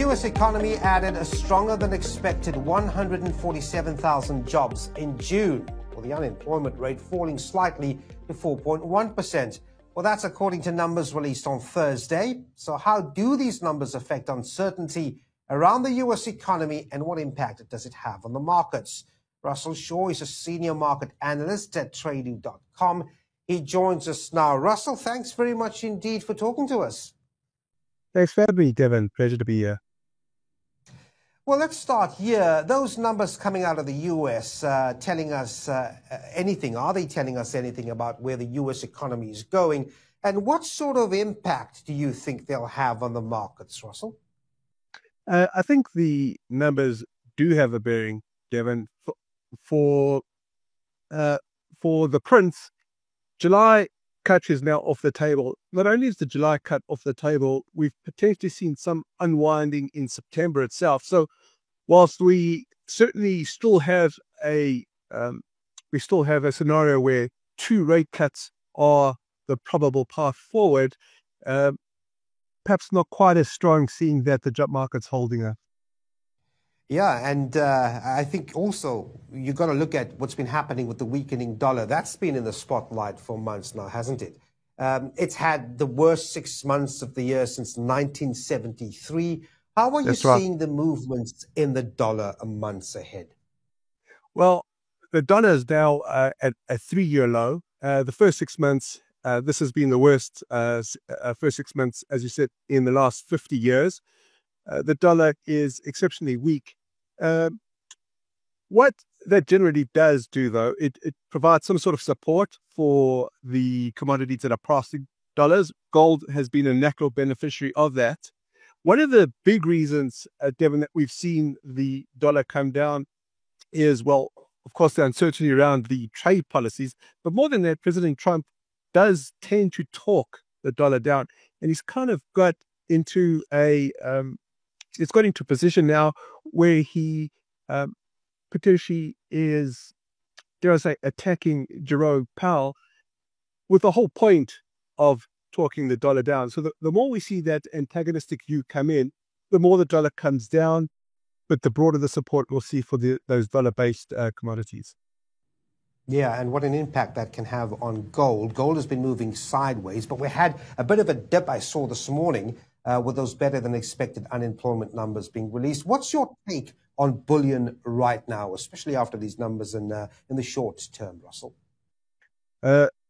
U.S. economy added a stronger than expected 147,000 jobs in June, with the unemployment rate falling slightly to 4.1%. Well, that's according to numbers released on Thursday. So how do these numbers affect uncertainty around the U.S. economy, and what impact does it have on the markets? Russell Shaw is a senior market analyst at Trading.com. He joins us now. Russell, thanks very much indeed for talking to us. Thanks for having me, Devin. Pleasure to be here. Well, let's start here. Those numbers coming out of the U.S. Telling us anything? Are they telling us anything about where the U.S. economy is going? And what sort of impact do you think they'll have on the markets, Russell? I think the numbers do have a bearing, Devin. For the prints, July cut is now off the table. Not only is the July cut off the table, we've potentially seen some unwinding in September itself. So whilst we certainly still have a scenario where 2 rate cuts are the probable path forward, perhaps not quite as strong, seeing that the job market's holding up. Yeah, and I think also you've got to look at what's been happening with the weakening dollar. That's been in the spotlight for months now, hasn't it? It's had the worst 6 months of the year since 1973. How are you seeing the movements in the dollar months ahead? Well, the dollar is now at a 3-year low. The first 6 months, this has been the worst first 6 months, as you said, in the last 50 years. The dollar is exceptionally weak. What that generally does do, though, it provides some sort of support for the commodities that are pricing dollars. Gold has been a natural beneficiary of that. One of the big reasons, Devin, that we've seen the dollar come down is, well, of course, the uncertainty around the trade policies. But more than that, President Trump does tend to talk the dollar down. And he's kind of got into it's got into a position now where he potentially is, dare I say, attacking Jerome Powell with the whole point of talking the dollar down. So the more we see that antagonistic view come in, the more the dollar comes down, but the broader the support we'll see for those dollar-based commodities. Yeah, and what an impact that can have on gold. Gold has been moving sideways, but we had a bit of a dip I saw this morning with those better than expected unemployment numbers being released. What's your take on bullion right now, especially after these numbers in the short term, Russell?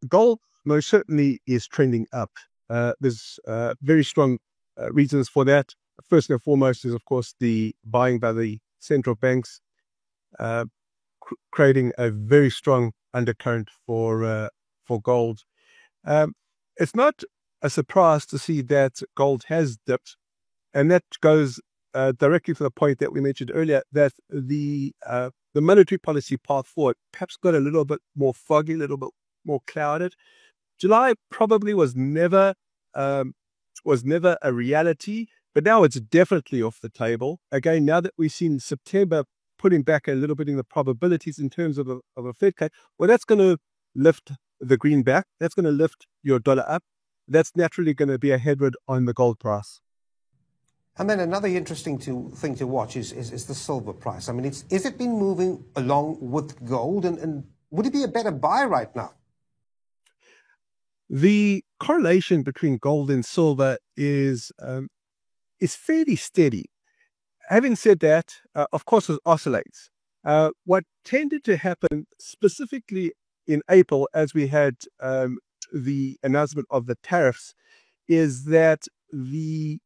Gold most certainly is trending up. There's very strong reasons for that. First and foremost is, of course, the buying by the central banks, creating a very strong undercurrent for gold. It's not a surprise to see that gold has dipped, and that goes directly to the point that we mentioned earlier, that the monetary policy path forward perhaps got a little bit more foggy, a little bit more clouded. July probably was never a reality, but now it's definitely off the table. Again, now that we've seen September putting back a little bit in the probabilities in terms of a Fed cut, well, that's going to lift the greenback. That's going to lift your dollar up. That's naturally going to be a headwind on the gold price. And then another interesting thing to watch is the silver price. I mean, is it been moving along with gold, and would it be a better buy right now? The correlation between gold and silver is fairly steady. Having said that, of course, it oscillates. What tended to happen specifically in April, as we had the announcement of the tariffs, is that the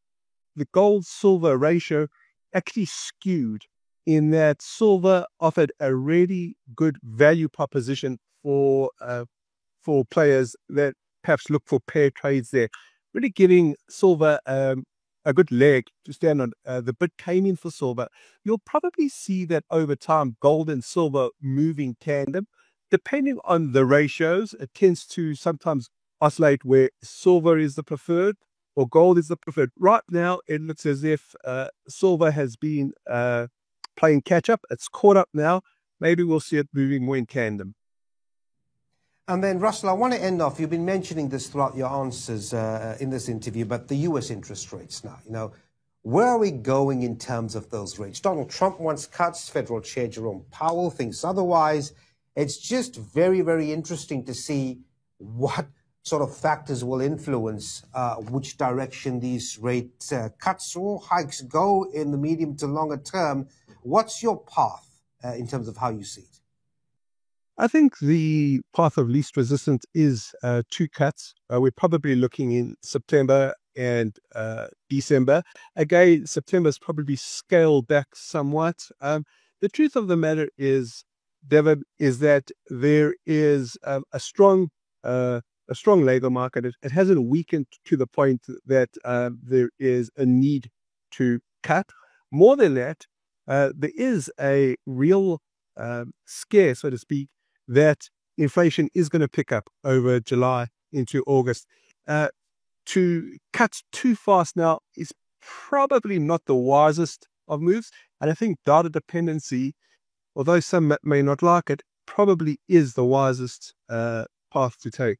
gold-silver ratio actually skewed, in that silver offered a really good value proposition for players that perhaps look for pair trades there, really giving silver a good leg to stand on. The bid came in for silver. You'll probably see that over time, gold and silver moving tandem. Depending on the ratios, it tends to sometimes oscillate where silver is the preferred or gold is the preferred. Right now, it looks as if silver has been playing catch up. It's caught up now. Maybe we'll see it moving more in tandem. And then, Russell, I want to end off. You've been mentioning this throughout your answers in this interview, but the U.S. interest rates now. Where are we going in terms of those rates? Donald Trump wants cuts. Federal Chair Jerome Powell thinks otherwise. It's just very, very interesting to see what sort of factors will influence which direction these rate cuts or hikes go in the medium to longer term. What's your path in terms of how you see it? I think the path of least resistance is 2 cuts. We're probably looking in September and December. Again, September's probably scaled back somewhat. The truth of the matter is, David, is that there is a strong labor market. It hasn't weakened to the point that there is a need to cut. More than that, there is a real scare, so to speak, that inflation is going to pick up over July into August. To cut too fast now is probably not the wisest of moves. And I think data dependency, although some may not like it, probably is the wisest path to take.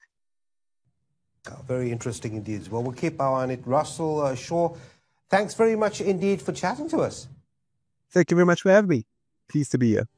Very interesting indeed. Well, we'll keep our eye on it. Russell Shaw, thanks very much indeed for chatting to us. Thank you very much for having me. Pleased to be here.